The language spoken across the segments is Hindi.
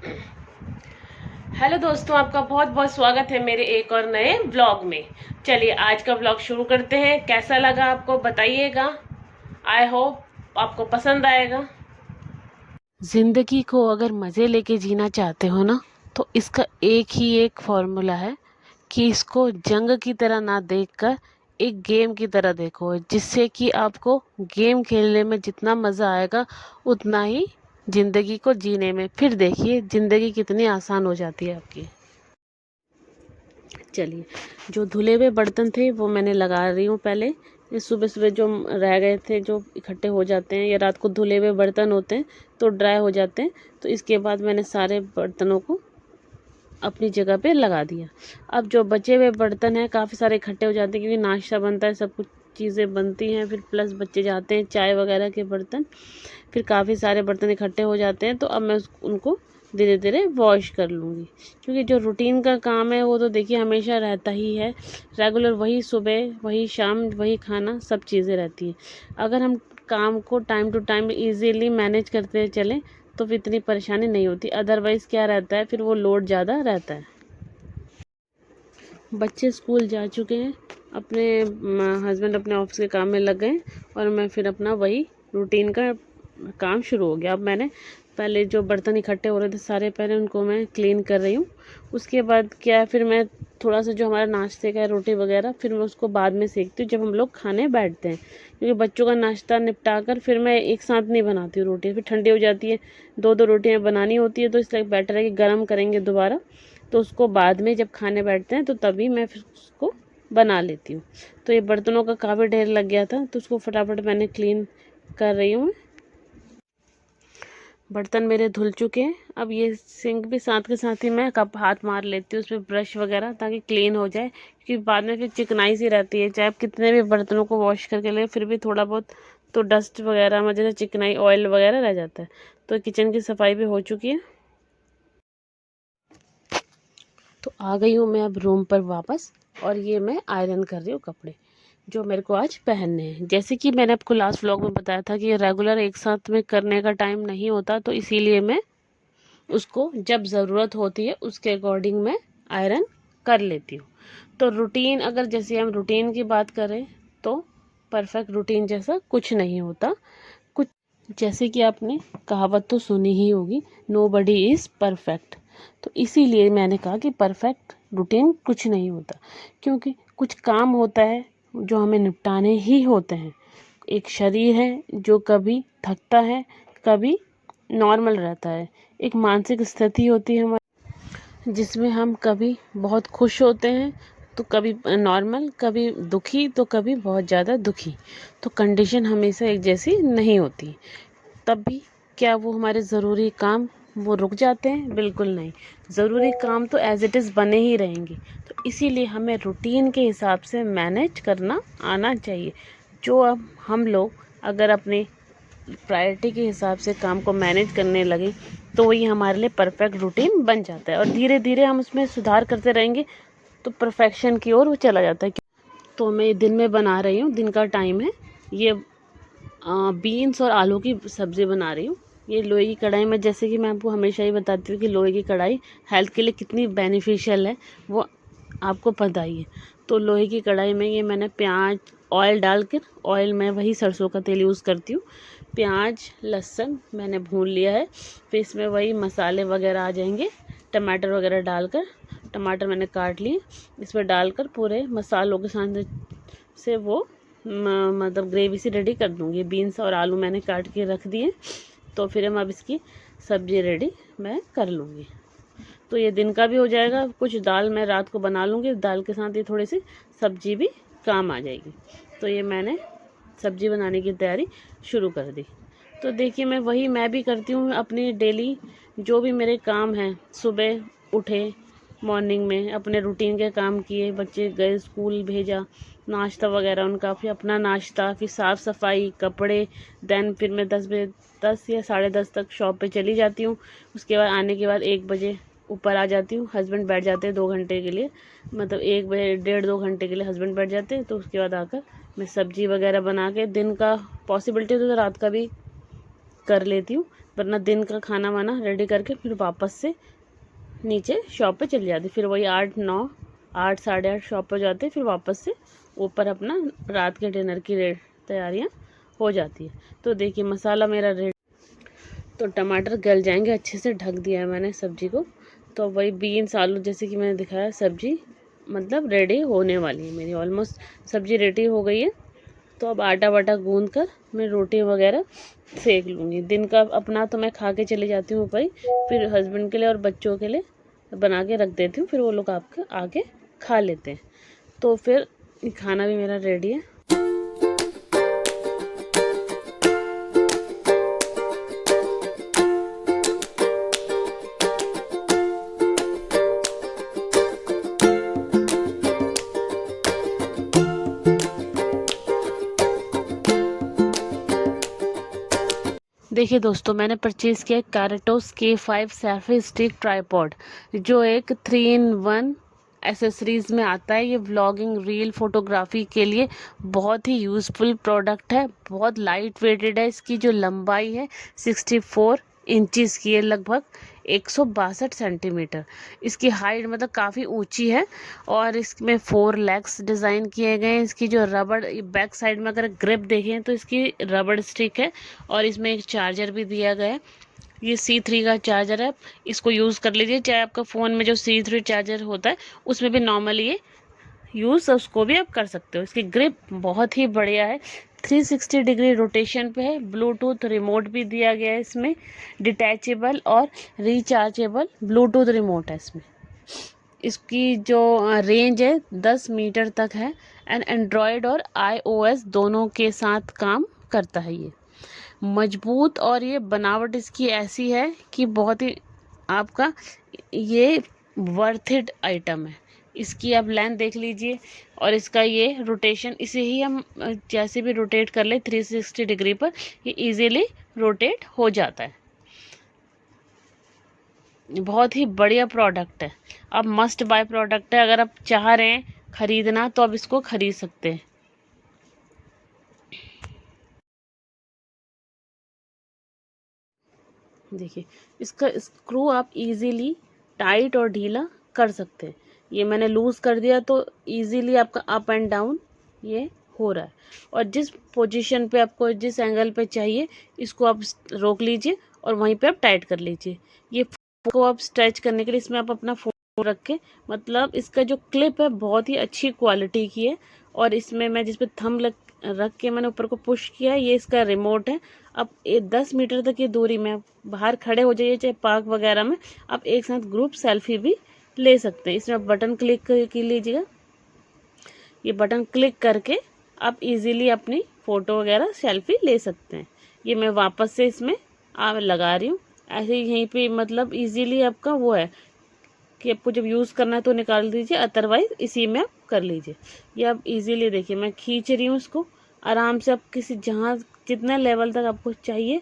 हेलो दोस्तों, आपका बहुत बहुत स्वागत है मेरे एक और नए व्लॉग में। चलिए आज का व्लॉग शुरू करते हैं। कैसा लगा आपको बताइएगा। आई होप आपको पसंद आएगा। जिंदगी को अगर मज़े लेके जीना चाहते हो ना, तो इसका एक ही एक फॉर्मूला है कि इसको जंग की तरह ना देखकर एक गेम की तरह देखो, जिससे कि आपको गेम खेलने में जितना मज़ा आएगा उतना ही जिंदगी को जीने में। फिर देखिए जिंदगी कितनी आसान हो जाती है आपकी। चलिए, जो धुले हुए बर्तन थे वो मैंने लगा रही हूँ पहले। ये सुबह सुबह जो रह गए थे, जो इकट्ठे हो जाते हैं या रात को धुले हुए बर्तन होते हैं तो ड्राई हो जाते हैं, तो इसके बाद मैंने सारे बर्तनों को अपनी जगह पे लगा दिया। अब जो बचे हुए बर्तन हैं काफ़ी सारे इकट्ठे हो जाते हैं, क्योंकि नाश्ता बनता है, सब कुछ चीज़ें बनती हैं, फिर प्लस बच्चे जाते हैं चाय वगैरह के बर्तन, फिर काफ़ी सारे बर्तन इकट्ठे हो जाते हैं। तो अब मैं उनको धीरे धीरे वॉश कर लूँगी, क्योंकि जो रूटीन का काम है वो तो देखिए हमेशा रहता ही है। रेगुलर वही सुबह वही शाम वही खाना सब चीज़ें रहती हैं। अगर हम काम को time to time easily manage करते चलें तो फिर इतनी परेशानी नहीं होती। अदरवाइज़ क्या रहता है, फिर वो लोड ज़्यादा रहता है। बच्चे स्कूल जा चुके हैं, अपने हस्बैंड अपने ऑफिस के काम में लग गए, और मैं फिर अपना वही रूटीन का काम शुरू हो गया। अब मैंने पहले जो बर्तन इकट्ठे हो रहे थे सारे, पहले उनको मैं क्लीन कर रही हूँ। उसके बाद क्या है, फिर मैं थोड़ा सा जो हमारा नाश्ते का है रोटी वगैरह, फिर मैं उसको बाद में सेकती हूँ जब हम लोग खाने बैठते हैं, क्योंकि बच्चों का नाश्ता निपटा कर फिर मैं एक साथ नहीं बनाती हूँ रोटी, फिर ठंडी हो जाती है। दो दो रोटियाँ बनानी होती है, तो इसलिए बेटर है कि गर्म करेंगे दोबारा, तो उसको बाद में जब खाने बैठते हैं तो तभी मैं फिर उसको बना लेती हूँ। तो ये बर्तनों का काफ़ी ढेर लग गया था, तो उसको फटाफट मैंने क्लीन कर रही हूँ। बर्तन मेरे धुल चुके हैं। अब ये सिंक भी साथ के साथ ही मैं कप हाथ मार लेती हूँ उसमें ब्रश वगैरह, ताकि क्लीन हो जाए, क्योंकि बाद में फिर चिकनाई सी रहती है। चाहे आप कितने भी बर्तनों को वॉश करके ले, फिर भी थोड़ा बहुत तो डस्ट वगैरह में जैसे चिकनाई ऑयल वगैरह रह जाता है। तो किचन की सफाई भी हो चुकी है। तो आ गई हूँ मैं अब रूम पर वापस, और ये मैं आयरन कर रही हूँ कपड़े जो मेरे को आज पहनने हैं। जैसे कि मैंने आपको लास्ट व्लॉग में बताया था कि ये रेगुलर एक साथ में करने का टाइम नहीं होता, तो इसीलिए मैं उसको जब ज़रूरत होती है उसके अकॉर्डिंग मैं आयरन कर लेती हूँ। तो रूटीन, अगर जैसे हम रूटीन की बात करें तो परफेक्ट रूटीन जैसा कुछ नहीं होता। कुछ जैसे कि आपने कहावत तो सुनी ही होगी, नो बडी इज़ परफेक्ट। तो इसीलिए मैंने कहा कि परफेक्ट रूटीन कुछ नहीं होता, क्योंकि कुछ काम होता है जो हमें निपटाने ही होते हैं। एक शरीर है जो कभी थकता है, कभी नॉर्मल रहता है। एक मानसिक स्थिति होती है हमारी, जिसमें हम कभी बहुत खुश होते हैं तो कभी नॉर्मल, कभी दुखी तो कभी बहुत ज़्यादा दुखी। तो कंडीशन हमेशा एक जैसी नहीं होती। तब भी क्या वो हमारे ज़रूरी काम वो रुक जाते हैं? बिल्कुल नहीं। ज़रूरी काम तो एज़ इट इज़ बने ही रहेंगे। तो इसीलिए हमें रूटीन के हिसाब से मैनेज करना आना चाहिए। जो अब हम लोग अगर अपने प्रायोरिटी के हिसाब से काम को मैनेज करने लगे तो वही हमारे लिए परफेक्ट रूटीन बन जाता है, और धीरे धीरे हम उसमें सुधार करते रहेंगे तो परफेक्शन की ओर वो चला जाता है। तो मैं दिन में बना रही हूँ, दिन का टाइम है। ये बीन्स और आलू की सब्ज़ी बना रही हूँ। ये लोहे की कढ़ाई में, जैसे कि मैं आपको हमेशा ही बताती हूँ कि लोहे की कढ़ाई हेल्थ के लिए कितनी बेनिफिशियल है, वो आपको पता ही है। तो लोहे की कढ़ाई में ये मैंने प्याज ऑयल डाल कर, ऑयल में वही सरसों का तेल यूज़ करती हूँ। प्याज लहसुन मैंने भून लिया है, फिर इसमें वही मसाले वगैरह आ जाएंगे। टमाटर वगैरह डालकर, टमाटर मैंने काट लिए, इसमें डालकर पूरे मसालों के साथ से वो मतलब ग्रेवी सी रेडी कर दूँगी। बीन्स और आलू मैंने काट के रख दिए, तो फिर हम अब इसकी सब्ज़ी रेडी मैं कर लूँगी। तो ये दिन का भी हो जाएगा। कुछ दाल मैं रात को बना लूँगी, दाल के साथ ये थोड़ी सी सब्ज़ी भी काम आ जाएगी। तो ये मैंने सब्ज़ी बनाने की तैयारी शुरू कर दी। तो देखिए मैं भी करती हूँ अपनी डेली जो भी मेरे काम हैं। सुबह उठे, मॉर्निंग में अपने रूटीन के काम किए, बच्चे गए स्कूल भेजा, नाश्ता वगैरह उनका, फिर अपना नाश्ता, फिर साफ़ सफाई, कपड़े, देन फिर मैं 10 या 10:30 तक शॉप पे चली जाती हूँ। उसके बाद आने के बाद 1 बजे ऊपर आ जाती हूँ। हस्बैंड बैठ जाते हैं 2 घंटे के लिए, मतलब 1 बजे 1.5-2 घंटे के लिए हस्बैंड बैठ जाते हैं। तो उसके बाद आकर मैं सब्ज़ी वगैरह बना के, दिन का पॉसिबिलिटी हो तो रात का भी कर लेती हूँ, वरना दिन का खाना वाना रेडी करके फिर वापस से नीचे शॉप पे चली जाती, फिर वही 8 साढ़े 8 शॉप पर जाते, फिर वापस से ऊपर अपना रात के डिनर की तैयारियां हो जाती है। तो देखिए मसाला मेरा रेडी, तो टमाटर गल जाएंगे, अच्छे से ढक दिया है मैंने सब्जी को। तो वही बीन्स आलू जैसे कि मैंने दिखाया, सब्जी मतलब रेडी होने वाली है मेरी, ऑलमोस्ट सब्जी रेडी हो गई है। तो अब आटा वाटा गूंद कर मैं रोटी वगैरह सेक लूँगी। दिन का अपना तो मैं खा के चली जाती हूँ ऊपर ही, फिर हस्बैंड के लिए और बच्चों के लिए बना के रख देती हूँ, फिर वो लोग आपके आके खा लेते हैं। तो फिर खाना भी मेरा रेडी है। देखिए दोस्तों, मैंने परचेज़ किया कैरेटोस K5 सेल्फी स्टिक ट्राईपॉड, जो एक 3-in-1 एसेसरीज़ में आता है। ये व्लॉगिंग रील फोटोग्राफी के लिए बहुत ही यूज़फुल प्रोडक्ट है। बहुत लाइट वेटेड है। इसकी जो लंबाई है 64 इंचज़ की है, लगभग 162 सेंटीमीटर। इसकी हाइट मतलब काफ़ी ऊंची है, और इसमें 4 लेग्स डिज़ाइन किए गए हैं। इसकी जो रबड़ बैक साइड में अगर ग्रिप देखें तो इसकी रबड़ स्टिक है, और इसमें एक चार्जर भी दिया गया है। ये C3 का चार्जर है, इसको यूज़ कर लीजिए। चाहे आपका फ़ोन में जो C3 चार्जर होता है उसमें भी नॉर्मली ये यूज़ उसको भी आप कर सकते हो। इसकी ग्रिप बहुत ही बढ़िया है, 360 डिग्री रोटेशन पे है। ब्लूटूथ रिमोट भी दिया गया है इसमें, डिटैचेबल और रिचार्जेबल ब्लूटूथ रिमोट है इसमें। इसकी जो रेंज है 10 मीटर तक है, एंड एंड्रॉयड और iOS दोनों के साथ काम करता है। ये मजबूत, और ये बनावट इसकी ऐसी है कि बहुत ही आपका ये वर्थ इट आइटम है। इसकी आप लेंथ देख लीजिए, और इसका ये रोटेशन, इसे ही हम जैसे भी रोटेट कर ले 360 डिग्री पर, ये इजीली रोटेट हो जाता है। बहुत ही बढ़िया प्रोडक्ट है, अब मस्ट बाय प्रोडक्ट है। अगर आप चाह रहे हैं खरीदना तो आप इसको खरीद सकते हैं। देखिए इसका स्क्रू आप इजीली टाइट और ढीला कर सकते हैं। ये मैंने लूज़ कर दिया तो इजीली आपका अप एंड डाउन ये हो रहा है, और जिस पोजीशन पे आपको, जिस एंगल पे चाहिए, इसको आप रोक लीजिए और वहीं पे आप टाइट कर लीजिए। ये को आप स्ट्रेच करने के लिए इसमें आप अपना फ़ोन रख के, मतलब इसका जो क्लिप है बहुत ही अच्छी क्वालिटी की है, और इसमें मैं जिस पे थंब रख के मैंने ऊपर को पुश किया है, ये इसका रिमोट है। अब 10 मीटर तक की दूरी में आप बाहर खड़े हो जाइए, चाहे पार्क वगैरह में, आप एक साथ ग्रुप सेल्फी भी ले सकते हैं। इसमें आप बटन क्लिक कर लीजिएगा, ये बटन क्लिक करके आप इजीली अपनी फ़ोटो वगैरह सेल्फी ले सकते हैं। ये मैं वापस से इसमें आप लगा रही हूँ, ऐसे ही यहीं पे, मतलब इजीली आपका वो है कि आपको जब यूज़ करना है तो निकाल दीजिए, अदरवाइज़ इसी में आप कर लीजिए। ये आप इजीली देखिए, मैं खींच रही हूँ इसको आराम से। आप किसी जहाँ जितने लेवल तक आपको चाहिए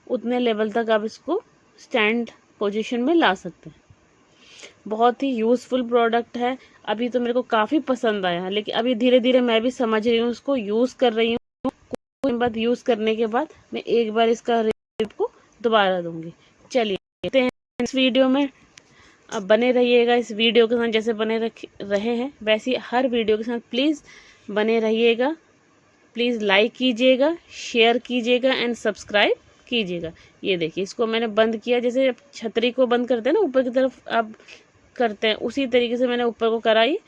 उतने लेवल तक आप इसको स्टैंड पोजीशन में ला सकते हैं। बहुत ही यूज़फुल प्रोडक्ट है। अभी तो मेरे को काफ़ी पसंद आया, लेकिन अभी धीरे धीरे मैं भी समझ रही हूँ, उसको यूज़ कर रही हूँ। कुछ बाद यूज़ करने के बाद मैं एक बार इसका रिव्यू को दोबारा दूंगी। चलिए देखते हैं इस वीडियो में। अब बने रहिएगा इस वीडियो के साथ, जैसे बने रहे हैं वैसे हर वीडियो के साथ प्लीज़ बने रहिएगा। प्लीज़ लाइक कीजिएगा, शेयर कीजिएगा एंड सब्सक्राइब कीजिएगा। ये देखिए इसको मैंने बंद किया, जैसे छतरी को बंद करते हैं ना ऊपर की तरफ आप करते हैं, उसी तरीके से मैंने ऊपर को कराई।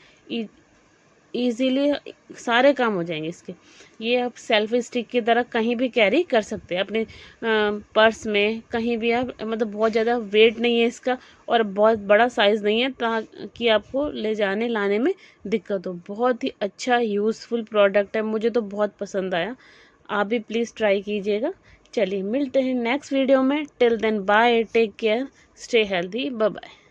इजीली सारे काम हो जाएंगे इसके। ये आप सेल्फी स्टिक की तरह कहीं भी कैरी कर सकते हैं, अपने पर्स में, कहीं भी आप, मतलब बहुत ज़्यादा वेट नहीं है इसका, और बहुत बड़ा साइज़ नहीं है ताकि आपको ले जाने लाने में दिक्कत हो। बहुत ही अच्छा यूज़फुल प्रोडक्ट है, मुझे तो बहुत पसंद आया। आप भी प्लीज़ ट्राई कीजिएगा। चलिए मिलते हैं नेक्स्ट वीडियो में। Till then bye, take care, stay healthy, bye bye.